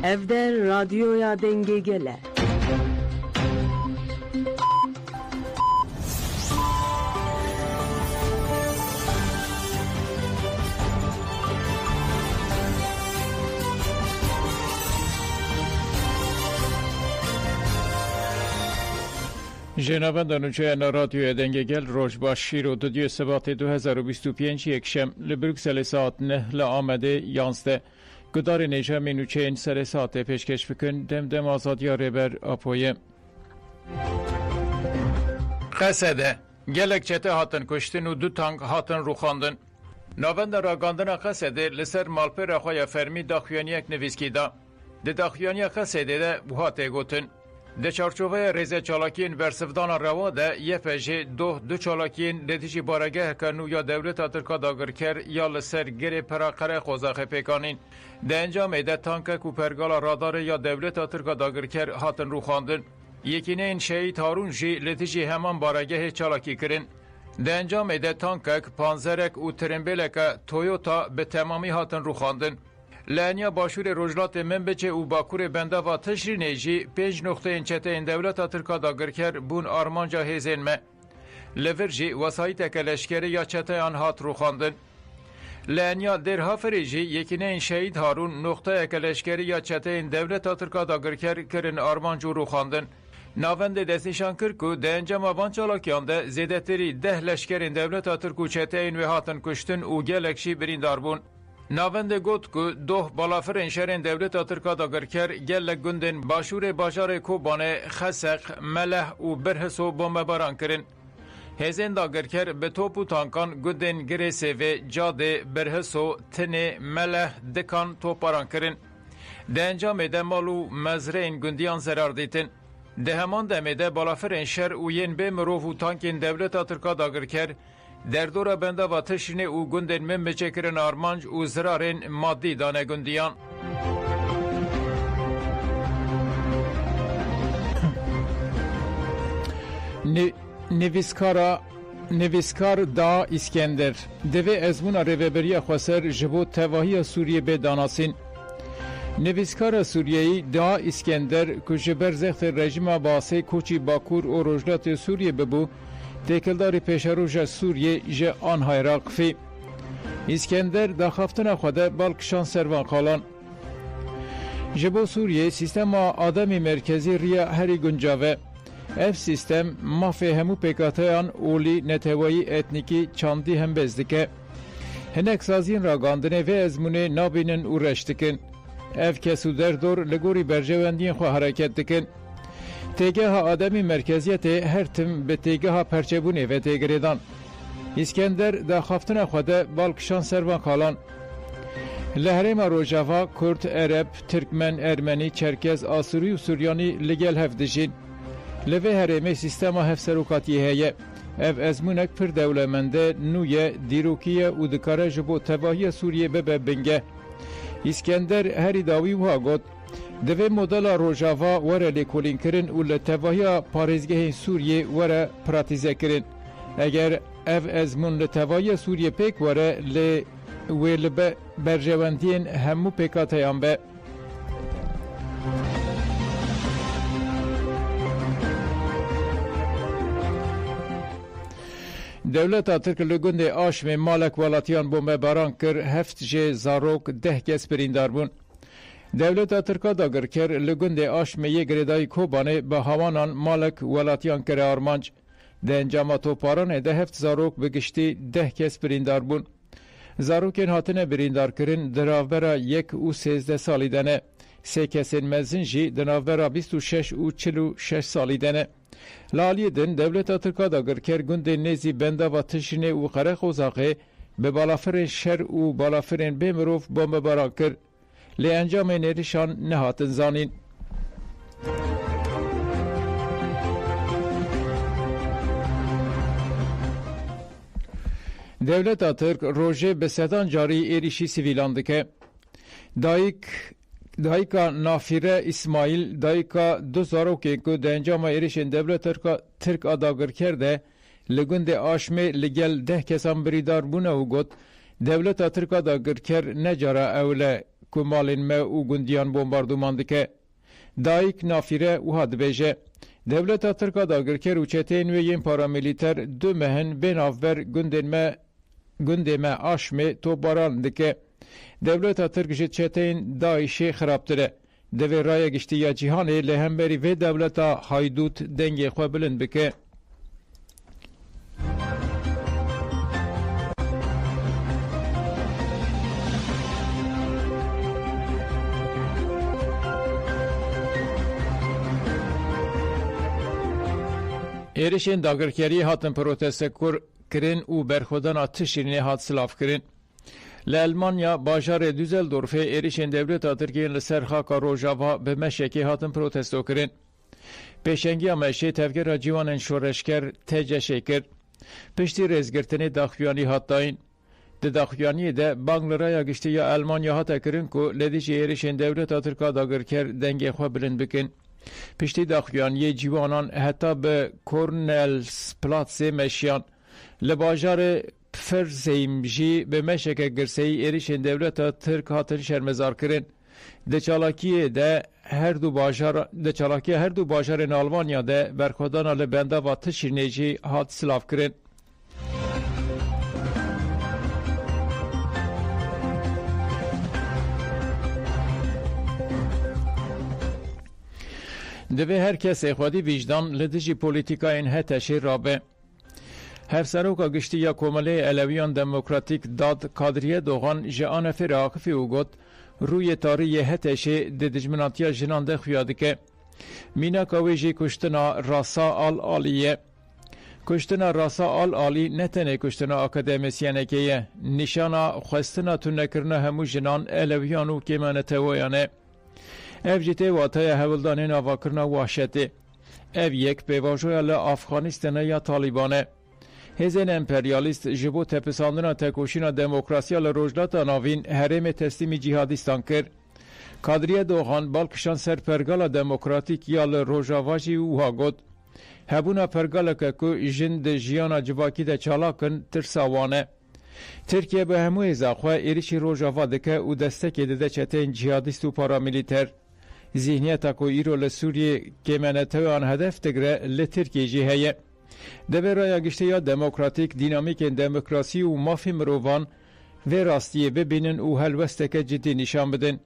Evde radyoya denge gele. جنابان نوچه رادیو دنگه گل روش با شیر و دو سبات 2025 یکشم لبروکسل ساعت نه لآمده یانسته گدار نیجه می نوچه این سر ساعت پیشکش بکن دم آزادی ربر آپویه قصده گلک چته هاتن کشتن و دو تانک هاتن روخاندن ناوند راگاندن قصده لسر مالپر اخوی فرمی داخویانی یک نویسکی دا ده داخویانی قصده ده بوهاته گوتن ده چارچوبه ریزه چالاکین ورسفدان روا ده یه پجه دو چالاکین نتیجی بارگه کنو یا دولت ترکا داگر کر یا لسر گره پراقره خوزاقه پیکانین ده انجام ده تانک کوپرگال رادار یا دولت ترکا داگر کر هاتن رو خواندن یکینه این شهید هارون جی نتیجی همان بارگه چالاکی کرن ده انجام ده تانک پانزرک و ترمبلک تویوتا به تمامی هاتن رو خواندن لانیا باشور روجلات منبچه و باکور بنده و تشرینه جی 5 نقطه انچته این دولت ترکا داگر کر بون آرمانجا هیزین مه لور جی وسایت کلشکری یا چته آن هات رو خواندن لانیا در هافری جی یکینه این شهید هارون نقطه کلشکری یا چته این دولت ترکا داگر کرن آرمانجو رو خواندن ناوند دستیشان کرکو ده انجام آبان چالاکیان ده زیدتری 10 لشکرین دولت ترکو چته این و هاتن کشتن و گلکشی برین داربون ناوند گوت کو دو بالافرین شهرین دولت ترکا داگر کر گلک گندن باشور باشار کوبانه خسق مله و برهسو بمباران کرن هزین داگر کر به توپ و تانکان گندن گریسه و جاده برهسو تنه مله دکان توپاران کرن ده انجام ده مالو مزرین گندیان زرار دیتن ده همان دمیده بالافرین شهر و ین به مروف و تانکین دولت ترکا داگر کر در دور بنده و تشینه او گندن ممچه کرن آرمانج و زرارین مادی دانه گندیان نویسکار دا اسکندر دوی ازمون ریوبری خواسر جبو تواهی سوریه به داناسین نویسکار سوریهی دا اسکندر کجبر زخت رژیم باسه کوچی باکور و روجلات سوریه ببو تکلداری پیشروج سوریه جه آنهای راقفی اسکندر دا خفتن خوده بالکشان سروان خالان جبو سوریه سیستم آدمی مرکزی ریا هری گنجاوه اف سیستم مافی همو پیکاتیان اولی نتوایی اتنیکی چاندی هم بزدکه هنک سازین راگاندنه و ازمونه نابینن او رشتکن اف کسو در دور لگوری برجواندین خو حرکت دکن تیگه ها آدمی مرکزیت هر تم به تیگه ها پرچبونه و تیگریدان اسکندر دا خفتن خوده بالکشان سروان خالان لحرم روجاوا کرد عرب ترکمن ارمنی چرکز آسوری و سوریانی لگل هفدجین لوه هرمه سیستما هفسروکاتی هیه اف ازمونک پر دولمنده نویه دیروکیه و دکاره جبو تواهی سوریه ببه بنگه اسکندر هری داوی و ها گد دوی مدل روجاوا وره لیکولین کرن و لطواهی پارزگه سوریه وره پراتیزه کرن اگر اف ازمون لطواهی سوریه پیک وره ویل برجواندین همو پیکاتیان به دولت ترک لگند آشم مالک ولاتیان بومه باران کر هفت جه زاروک 10 کس پریندار بون دولت ترکا داگر کر لگند آشم یک ردای کوبانه به هوانان مالک ولاتیان کر آرمانج ده انجاماتو پارانه ده هفت زاروک بگشتی 10 کس پریندار بون زاروکین هاتنه بریندار کرن دراوبرا 1 و 13 سالی دنه 3 کسین مزن جی دراوبرا 26 و 46 سالی دنه لالی دن دولت ترکا داگر کر گند نزی بنده و تشینه و قره خوزاقه به بالافر شر و بالافرین بمروف بمب باران کر لی انجام نریشان نهاتن زانین دولت ترک روژه به سدان جاری ایریشی سیویلاند که دایکا نافیره اسماعیل دایکا 2000 که ده انجام ایریشن دولت ترک آداگر کرده لگند آشمه لگل 10 کسان بریدار بونه و گوت دولت ترک آداگر کر نجاره اوله ku malên me û gundiyan bombarduman dike. Dayîk nafîre wiha dibêje Devleta Tirka dagirker û çeteyên wê yên paramilîter du mehin bên avber gundê me Aşmê topbaran dike. Devleta Tirk ji çeteyên Daişê xirabtir e. Divê raya giştiya cîhanê li hemberî vê devleta haydût dengê xwe bilind bike. Êrişên dagirkeriyê hatin protestekur kirin û berxwedana tişrînê hat silavkirin. Li Almanya, bajarê Düsseldorfê êrişên Devleta Tirkiyeyên li ser xaka Rojava bi meşekê hatin protesto kirin. Pêşengiya meşê tevgera cîwanên şoreşker tê ceşê kir. Piştî rêzgirtinê daxuyanî hat dayîn. Di daxuyaniyê de bang li raya giştiya Almanya hate kirin ku li dijî êrişên Devleta Tirka dagirker dengê xwe bilind bikin. Piştî daxuyaniyê cîwanan heta bi Kornelsplatzê meşiyan. Li bajarê Pfirsheim jî bi meşeke girseyî êrişên Devleta Tirk hatin şermezar kirin. Di çalakiyê her du bajarên Almanya de berxwedana li bendava tişrînê jî hat silav kirin. Divê her kesê xwedî vîjdan li dijî polîtîkayên heteşê rabe. Hevseroka giştiya Komeleyê Elewiyan Demokratîk dad Kadriye Doğan ji Anefê Akifî û got rûyê tarîyê heteşê di dijminatiya jinan de xuya dike. Mînaka wê jî kuştina Rasa Al-Alî ye. Kuştina Rasa Al-Alî ne tenê kuştina akademisyenekê ye, nîşana xwestina tunekirina hemû jinan Elewiyan û kêmanetewayan e. Ev jî tê wataya hewildanê avakirina waxşetê. Ev yek pêvajoya li Afxanistanê ya Talîban e. Hêzên emperyalîst ji bo tepîsandina tekoşîna demokrasiya li rojlata navîn herêmê teslîmî cîhadîstan kir. Kadriye Doğan balkişan ser pergala demokratîk ya li Rojava jî wiha got. Hebûna pergaleke ku jin di jiyana civakî de çalakin tirsa wan e. Tirkiye bi hemû hêza xwe êrişî Rojava dike û destekê dide çeteyên cihadîst û paramilîter. Zihniyeta ku îro li Sûriyê kêmenetewan hedef digire li Tirkiye jî heye. Divê raya giştiya demokratîk dînamîkên demokrasî û mafê mirovan vê rastiyê bibînin û helwesteke cidî nîşan bidin.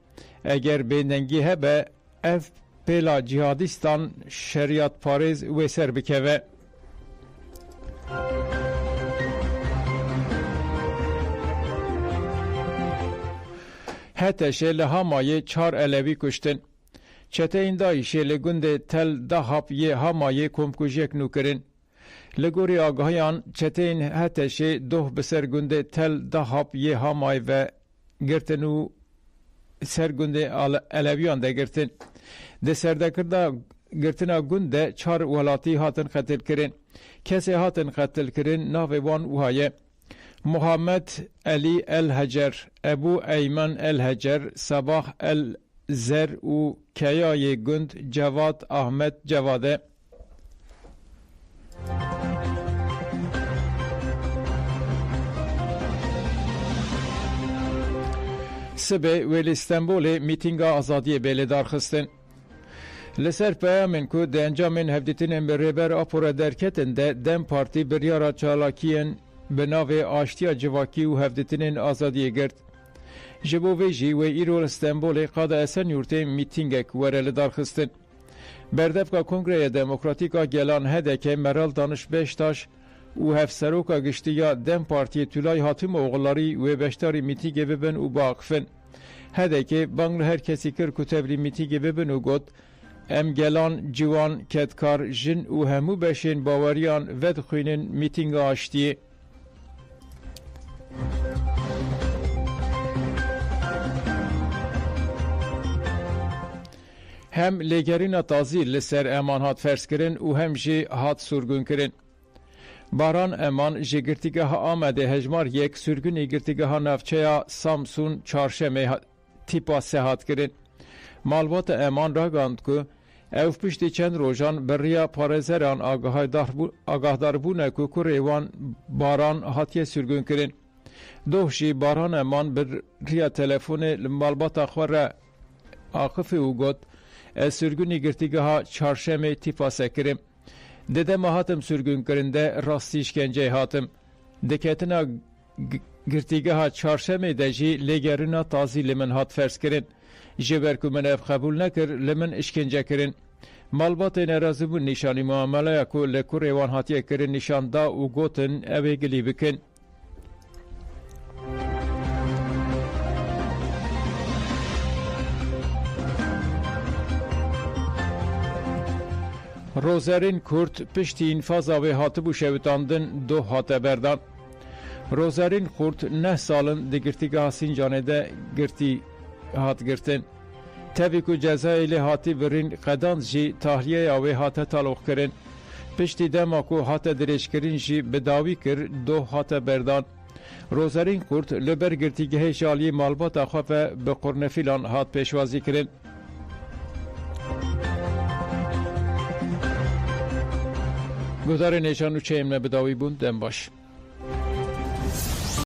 Eger bêdengî hebe ev pêla cihadîstan şeriyatparêz wê ser bikeve. Heteşê li Hamayê 4 Elewî kuştin. Çeteyên Daişê li gundê Tel Dahab yê Hamayê komkujiyek nû kirin. Li gorî agahiyan çeteyên Heteşê doh bi ser gundê Tel Dahab yê Hamayê ve girtin û ser gundê Elewiyan de girtin. Di serdekirda girtina gund de 4 welatî hatin qetilkirin. Kesê hatin qetilkirin navê wan wiha ye: Muhammed Elî El-Hecer, Ebu Eymen El-Hecer, Sabah El-Zer û keyayê gund Cevat Ahmet Cevad e. Sibê wê li Stenbolê mîtînga azadiyê bêlêdar xistin. Li ser peyamên ku di encamên hevdîtinên bi rêber apora derketin de Dem Partî biryara çalakiyên bi navê aştiya civakî û hevdîtinên azadiyê girt. Ji bo vê jî wê îro li Stenbolê qada Esenyurtê mîtîngek were li darxistin. Berdevka Kongreyê Demokratîk a Gelan Hedekê Meral Danış Beştaş û hevseroka giştiya Dem Partiyê Tülay Hatimoğullarî wê beşdarî mîtîngê bibin û biaxivin. Hedekê bang li her kesî kir ku tevlî mîtîngê bibin û got: Em gelan, ciwan, ketkar, jin û hemû beşên baweriyan vedixwînin mîtînga aştiyê. Hem lêgerîna tazî li ser Eman hat ferskirin û hem jî hat surgunkirin. Baran Eman ji girtîgeha Amedê hejmar yek sürgûnê girtîgeha navçeya Samsun çarşemê tîpa se hat kirin. Malbata Eman ragand ku ew piştî çend rojan bi riya parêzeran agahdarbûne ku kurê wan baran hatiye sürgûn kirin. دوه جی باران امان بر ریا تلفون مالباتا خوره آقف او گوت از سرگونی گرتیگه ها چارشم تیپاسه کرم. دده ما هاتم سرگون کرنده راستیش کنجه هاتم. دکتنا گرتیگه ها چارشم دجی لگرنا تازی لمن هات فرس کرن. جبر که من اف قبول نکر لمن اشکنجه کرن. مالبات نرازی بون نشانی معامله که لکور ایوان هاتیه کرن نشان دا او گوتن اوه گلی بکن. روزرین کورت پشتی انفاز آوه هاتبو شویتاندن دو هاته بردان. روزرین کورت نه سالن ده گرتیگاه سینجانه ده گرتی هات گرتن. تبی که جزایل هاتی برین قدانز جی تحلیه آوه هاته تالوخ کرن. پشتی دما که هاته درش کرن جی بداوی کر دو هاته بردان. روزرین کورت لبر گرتیگاه جالی مالبات آخواه به قرنفیلان هات پیشوازی کرن. گذار نشانو چه امنه بداوی بون دم باش.